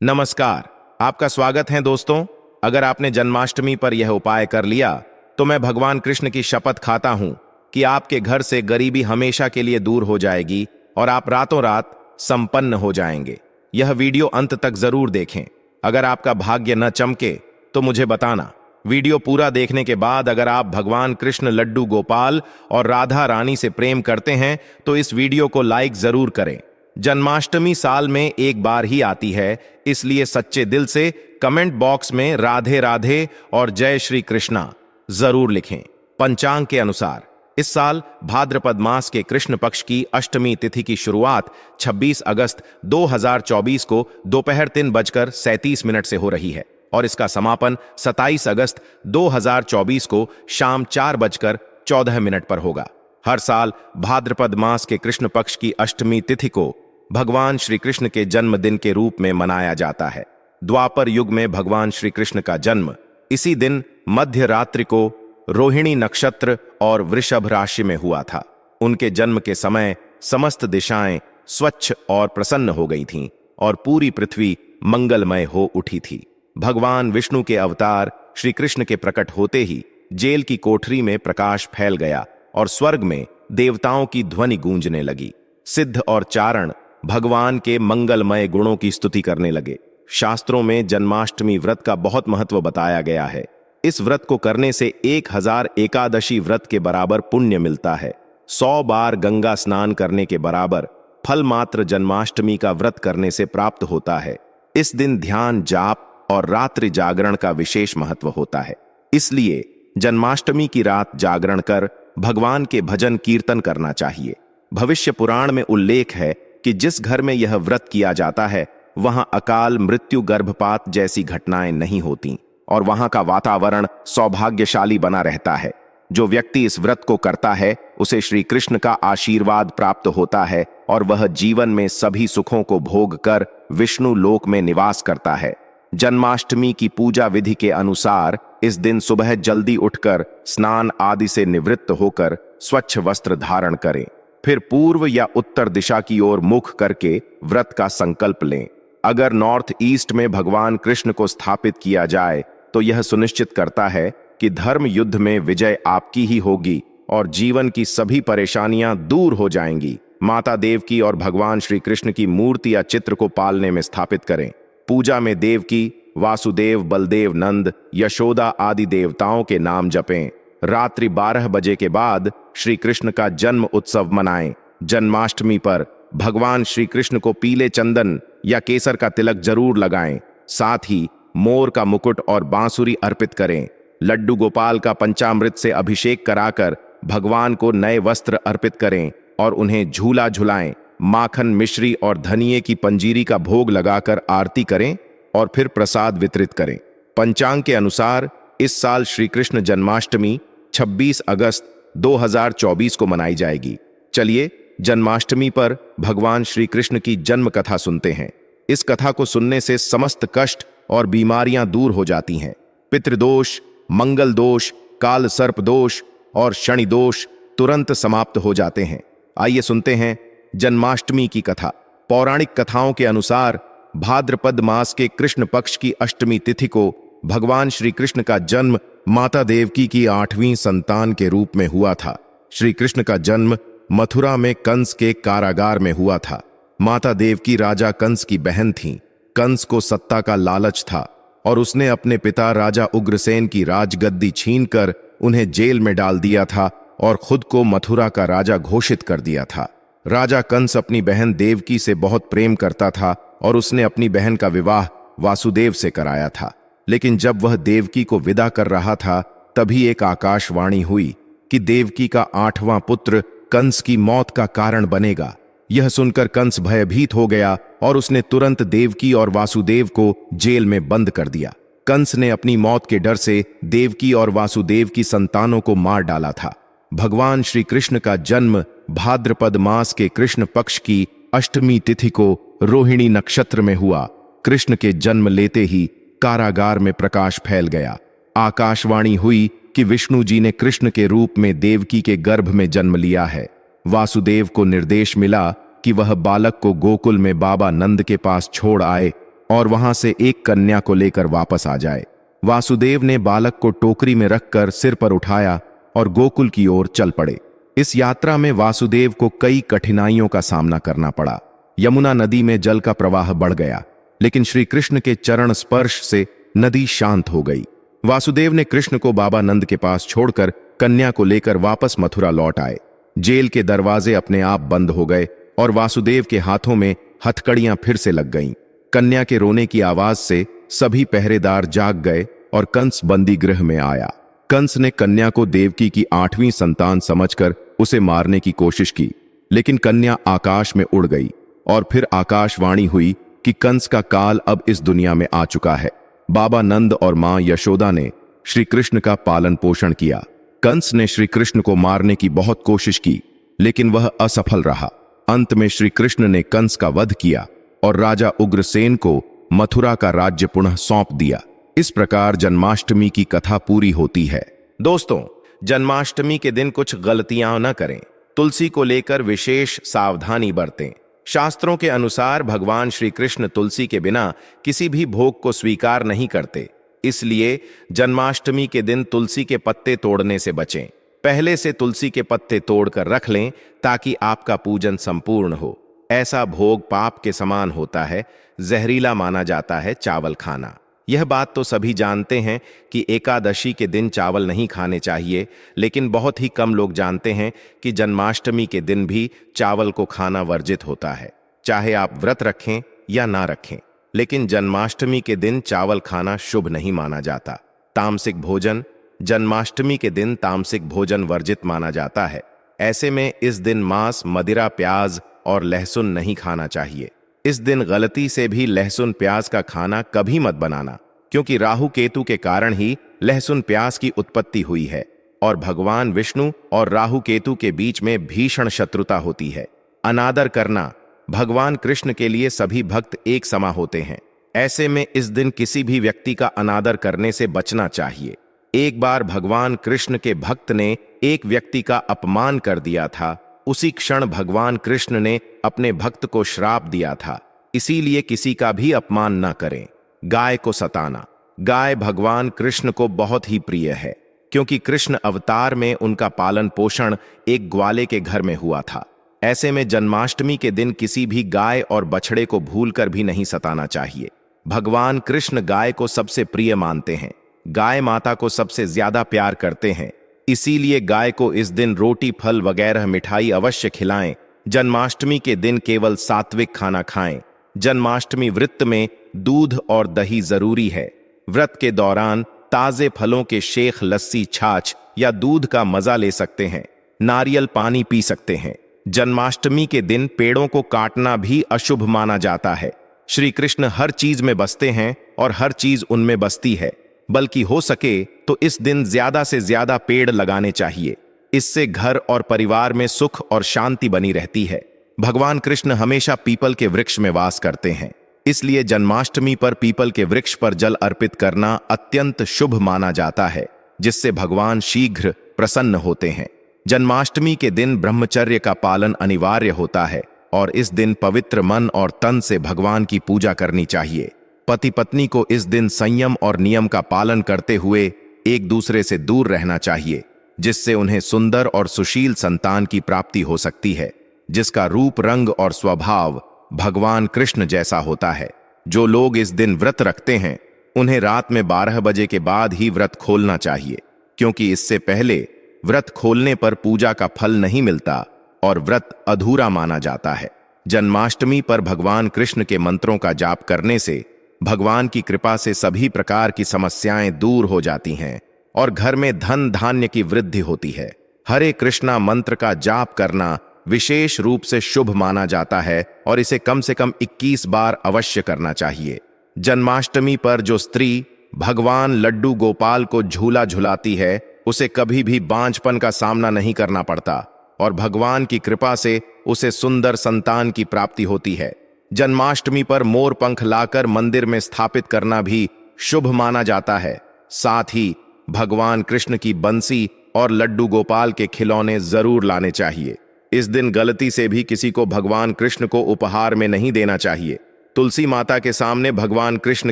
नमस्कार। आपका स्वागत है दोस्तों। अगर आपने जन्माष्टमी पर यह उपाय कर लिया तो मैं भगवान कृष्ण की शपथ खाता हूं कि आपके घर से गरीबी हमेशा के लिए दूर हो जाएगी और आप रातों रात संपन्न हो जाएंगे। यह वीडियो अंत तक जरूर देखें। अगर आपका भाग्य न चमके तो मुझे बताना। वीडियो पूरा देखने के बाद अगर आप भगवान कृष्ण, लड्डू गोपाल और राधा रानी से प्रेम करते हैं तो इस वीडियो को लाइक जरूर करें। जन्माष्टमी साल में एक बार ही आती है, इसलिए सच्चे दिल से कमेंट बॉक्स में राधे राधे और जय श्री कृष्णा जरूर लिखें। पंचांग के अनुसार इस साल भाद्रपद मास के कृष्ण पक्ष की अष्टमी तिथि की शुरुआत 26 अगस्त 2024 को दोपहर 3:37 से हो रही है और इसका समापन 27 अगस्त 2024 को शाम 4:14 पर होगा। हर साल भाद्रपद मास के कृष्ण पक्ष की अष्टमी तिथि को भगवान श्री कृष्ण के जन्मदिन के रूप में मनाया जाता है। द्वापर युग में भगवान श्री कृष्ण का जन्म इसी दिन मध्य रात्रि को रोहिणी नक्षत्र और वृषभ राशि में हुआ था। उनके जन्म के समय समस्त दिशाएं स्वच्छ और प्रसन्न हो गई थीं और पूरी पृथ्वी मंगलमय हो उठी थी। भगवान विष्णु के अवतार श्री कृष्ण के प्रकट होते ही जेल की कोठरी में प्रकाश फैल गया और स्वर्ग में देवताओं की ध्वनि गूंजने लगी। सिद्ध और चारण भगवान के मंगलमय गुणों की स्तुति करने लगे। शास्त्रों में जन्माष्टमी व्रत का बहुत महत्व बताया गया है। इस व्रत को करने से 1000 एकादशी व्रत के बराबर पुण्य मिलता है। 100 बार गंगा स्नान करने के बराबर फल मात्र जन्माष्टमी का व्रत करने से प्राप्त होता है। इस दिन ध्यान, जाप और रात्रि जागरण का विशेष महत्व होता है। इसलिए जन्माष्टमी की रात जागरण कर भगवान के भजन कीर्तन करना चाहिए। भविष्य पुराण में उल्लेख है कि जिस घर में यह व्रत किया जाता है वहां अकाल मृत्यु, गर्भपात जैसी घटनाएं नहीं होती और वहां का वातावरण सौभाग्यशाली बना रहता है। जो व्यक्ति इस व्रत को करता है उसे श्री कृष्ण का आशीर्वाद प्राप्त होता है और वह जीवन में सभी सुखों को भोग कर विष्णु लोक में निवास करता है। जन्माष्टमी की पूजा विधि के अनुसार इस दिन सुबह जल्दी उठकर स्नान आदि से निवृत्त होकर स्वच्छ वस्त्र धारण करें। फिर पूर्व या उत्तर दिशा की ओर मुख करके व्रत का संकल्प लें। अगर नॉर्थ ईस्ट में भगवान कृष्ण को स्थापित किया जाए तो यह सुनिश्चित करता है कि धर्म युद्ध में विजय आपकी ही होगी और जीवन की सभी परेशानियां दूर हो जाएंगी। माता देवकी और भगवान श्री कृष्ण की मूर्ति या चित्र को पालने में स्थापित करें। पूजा में देवकी, वासुदेव, बलदेव, नंद, यशोदा आदि देवताओं के नाम जपें। रात्रि 12 बजे के बाद श्री कृष्ण का जन्म उत्सव मनाएं। जन्माष्टमी पर भगवान श्री कृष्ण को पीले चंदन या केसर का तिलक जरूर लगाएं। साथ ही मोर का मुकुट और बांसुरी अर्पित करें। लड्डू गोपाल का पंचामृत से अभिषेक कराकर भगवान को नए वस्त्र अर्पित करें और उन्हें झूला झुलाएं। माखन, मिश्री और धनिये की पंजीरी का भोग लगाकर आरती करें और फिर प्रसाद वितरित करें। पंचांग के अनुसार इस साल श्री कृष्ण जन्माष्टमी 26 अगस्त 2024 को मनाई जाएगी। चलिए जन्माष्टमी पर भगवान श्री कृष्ण की जन्म कथा सुनते हैं। इस कथा को सुनने से समस्त कष्ट और बीमारियां दूर हो जाती हैं। पितृदोष, मंगल दोष, काल सर्प दोष और शनि दोष तुरंत समाप्त हो जाते हैं। आइए सुनते हैं जन्माष्टमी की कथा। पौराणिक कथाओं के अनुसार भाद्रपद मास के कृष्ण पक्ष की अष्टमी तिथि को भगवान श्री कृष्ण का जन्म माता देवकी की 8वीं संतान के रूप में हुआ था। श्री कृष्ण का जन्म मथुरा में कंस के कारागार में हुआ था। माता देवकी राजा कंस की बहन थीं। कंस को सत्ता का लालच था और उसने अपने पिता राजा उग्रसेन की राजगद्दी छीनकर उन्हें जेल में डाल दिया था और खुद को मथुरा का राजा घोषित कर दिया था। राजा कंस अपनी बहन देवकी से बहुत प्रेम करता था और उसने अपनी बहन का विवाह वासुदेव से कराया था। लेकिन जब वह देवकी को विदा कर रहा था तभी एक आकाशवाणी हुई कि देवकी का 8वां पुत्र कंस की मौत का कारण बनेगा। यह सुनकर कंस भयभीत हो गया और उसने तुरंत देवकी और वासुदेव को जेल में बंद कर दिया। कंस ने अपनी मौत के डर से देवकी और वासुदेव की संतानों को मार डाला था। भगवान श्री कृष्ण का जन्म भाद्रपद मास के कृष्ण पक्ष की अष्टमी तिथि को रोहिणी नक्षत्र में हुआ। कृष्ण के जन्म लेते ही कारागार में प्रकाश फैल गया। आकाशवाणी हुई कि विष्णु जी ने कृष्ण के रूप में देवकी के गर्भ में जन्म लिया है। वासुदेव को निर्देश मिला कि वह बालक को गोकुल में बाबा नंद के पास छोड़ आए और वहां से एक कन्या को लेकर वापस आ जाए। वासुदेव ने बालक को टोकरी में रखकर सिर पर उठाया और गोकुल की ओर चल पड़े। इस यात्रा में वासुदेव को कई कठिनाइयों का सामना करना पड़ा। यमुना नदी में जल का प्रवाह बढ़ गया, लेकिन श्री कृष्ण के चरण स्पर्श से नदी शांत हो गई। वासुदेव ने कृष्ण को बाबा नंद के पास छोड़कर कन्या को लेकर वापस मथुरा लौट आए। जेल के दरवाजे अपने आप बंद हो गए और वासुदेव के हाथों में हथकड़ियां फिर से लग गईं। कन्या के रोने की आवाज से सभी पहरेदार जाग गए और कंस बंदी गृह में आया। कंस ने कन्या को देवकी की 8वीं संतान समझकर उसे मारने की कोशिश की, लेकिन कन्या आकाश में उड़ गई और फिर आकाशवाणी हुई कि कंस का काल अब इस दुनिया में आ चुका है। बाबा नंद और मां यशोदा ने श्री कृष्ण का पालन पोषण किया। कंस ने श्री कृष्ण को मारने की बहुत कोशिश की, लेकिन वह असफल रहा। अंत में श्री कृष्ण ने कंस का वध किया और राजा उग्रसेन को मथुरा का राज्य पुनः सौंप दिया। इस प्रकार जन्माष्टमी की कथा पूरी होती है। दोस्तों, जन्माष्टमी के दिन कुछ गलतियां न करें। तुलसी को लेकर विशेष सावधानी बरतें। शास्त्रों के अनुसार भगवान श्री कृष्ण तुलसी के बिना किसी भी भोग को स्वीकार नहीं करते, इसलिए जन्माष्टमी के दिन तुलसी के पत्ते तोड़ने से बचें। पहले से तुलसी के पत्ते तोड़कर रख लें ताकि आपका पूजन संपूर्ण हो। ऐसा भोग पाप के समान होता है, जहरीला माना जाता है चावल खाना। यह बात तो सभी जानते हैं कि एकादशी के दिन चावल नहीं खाने चाहिए, लेकिन बहुत ही कम लोग जानते हैं कि जन्माष्टमी के दिन भी चावल को खाना वर्जित होता है। चाहे आप व्रत रखें या ना रखें, लेकिन जन्माष्टमी के दिन चावल खाना शुभ नहीं माना जाता। तामसिक भोजन, जन्माष्टमी के दिन तामसिक भोजन वर्जित माना जाता है। ऐसे में इस दिन मांस, मदिरा, प्याज और लहसुन नहीं खाना चाहिए। इस दिन गलती से भी लहसुन प्याज का खाना कभी मत बनाना, क्योंकि राहु केतु के कारण ही लहसुन प्याज की उत्पत्ति हुई है और भगवान विष्णु और राहु केतु के बीच में भीषण शत्रुता होती है। अनादर करना, भगवान कृष्ण के लिए सभी भक्त एक समा होते हैं। ऐसे में इस दिन किसी भी व्यक्ति का अनादर करने से बचना चाहिए। एक बार भगवान कृष्ण के भक्त ने एक व्यक्ति का अपमान कर दिया था। उसी क्षण भगवान कृष्ण ने अपने भक्त को श्राप दिया था। इसीलिए किसी का भी अपमान न करें। गाय को सताना, गाय भगवान कृष्ण को बहुत ही प्रिय है, क्योंकि कृष्ण अवतार में उनका पालन पोषण एक ग्वाले के घर में हुआ था। ऐसे में जन्माष्टमी के दिन किसी भी गाय और बछड़े को भूलकर भी नहीं सताना चाहिए। भगवान कृष्ण गाय को सबसे प्रिय मानते हैं, गाय माता को सबसे ज्यादा प्यार करते हैं। इसीलिए गाय को इस दिन रोटी, फल वगैरह मिठाई अवश्य खिलाएं। जन्माष्टमी के दिन केवल सात्विक खाना खाएं। जन्माष्टमी व्रत में दूध और दही जरूरी है। व्रत के दौरान ताजे फलों के शेख, लस्सी, छाछ या दूध का मजा ले सकते हैं। नारियल पानी पी सकते हैं। जन्माष्टमी के दिन पेड़ों को काटना भी अशुभ माना जाता है। श्री कृष्ण हर चीज में बसते हैं और हर चीज उनमें बसती है, बल्कि हो सके तो इस दिन ज्यादा से ज्यादा पेड़ लगाने चाहिए। इससे घर और परिवार में सुख और शांति बनी रहती है। भगवान कृष्ण हमेशा पीपल के वृक्ष में वास करते हैं, इसलिए जन्माष्टमी पर पीपल के वृक्ष पर जल अर्पित करना अत्यंत शुभ माना जाता है, जिससे भगवान शीघ्र प्रसन्न होते हैं। जन्माष्टमी के दिन ब्रह्मचर्य का पालन अनिवार्य होता है और इस दिन पवित्र मन और तन से भगवान की पूजा करनी चाहिए। पति पत्नी को इस दिन संयम और नियम का पालन करते हुए एक दूसरे से दूर रहना चाहिए, जिससे उन्हें सुंदर और सुशील संतान की प्राप्ति हो सकती है, जिसका रूप, रंग और स्वभाव भगवान कृष्ण जैसा होता है। जो लोग इस दिन व्रत रखते हैं, उन्हें रात में 12 बजे के बाद ही व्रत खोलना चाहिए, क्योंकि इससे पहले व्रत खोलने पर पूजा का फल नहीं मिलता और व्रत अधूरा माना जाता है। जन्माष्टमी पर भगवान कृष्ण के मंत्रों का जाप करने से भगवान की कृपा से सभी प्रकार की समस्याएं दूर हो जाती हैं और घर में धन धान्य की वृद्धि होती है। हरे कृष्णा मंत्र का जाप करना विशेष रूप से शुभ माना जाता है और इसे कम से कम 21 बार अवश्य करना चाहिए। जन्माष्टमी पर जो स्त्री भगवान लड्डू गोपाल को झूला झुलाती है, उसे कभी भी बांझपन का सामना नहीं करना पड़ता और भगवान की कृपा से उसे सुंदर संतान की प्राप्ति होती है। जन्माष्टमी पर मोर पंख लाकर मंदिर में स्थापित करना भी शुभ माना जाता है। साथ ही भगवान कृष्ण की बंसी और लड्डू गोपाल के खिलौने जरूर लाने चाहिए। इस दिन गलती से भी किसी को भगवान कृष्ण को उपहार में नहीं देना चाहिए। तुलसी माता के सामने भगवान कृष्ण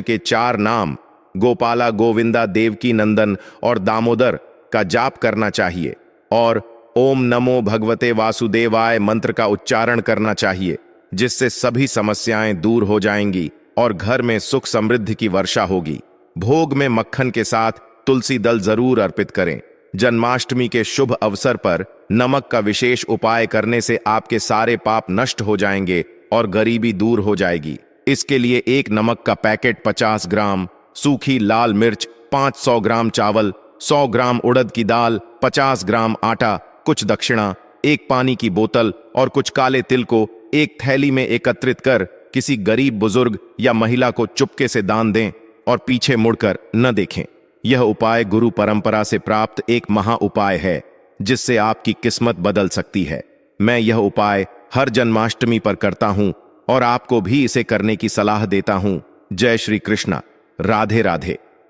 के 4 नाम गोपाला, गोविंदा, देवकी नंदन और दामोदर का जाप करना चाहिए और ओम नमो भगवते वासुदेवाय मंत्र का उच्चारण करना चाहिए, जिससे सभी समस्याएं दूर हो जाएंगी और घर में सुख समृद्धि की वर्षा होगी। भोग में मक्खन के साथ तुलसी दल जरूर अर्पित करें। जन्माष्टमी के शुभ अवसर पर नमक का विशेष उपाय करने से आपके सारे पाप नष्ट हो जाएंगे और गरीबी दूर हो जाएगी। इसके लिए एक नमक का पैकेट 50 ग्राम, सूखी लाल मिर्च, 500 ग्राम चावल, 100 ग्राम उड़द की दाल, 50 ग्राम आटा, कुछ दक्षिणा, एक पानी की बोतल और कुछ काले तिल को एक थैली में एकत्रित कर किसी गरीब बुजुर्ग या महिला को चुपके से दान दें और पीछे मुड़कर न देखें। यह उपाय गुरु परंपरा से प्राप्त एक महा उपाय है, जिससे आपकी किस्मत बदल सकती है। मैं यह उपाय हर जन्माष्टमी पर करता हूं और आपको भी इसे करने की सलाह देता हूं। जय श्री कृष्णा। राधे राधे।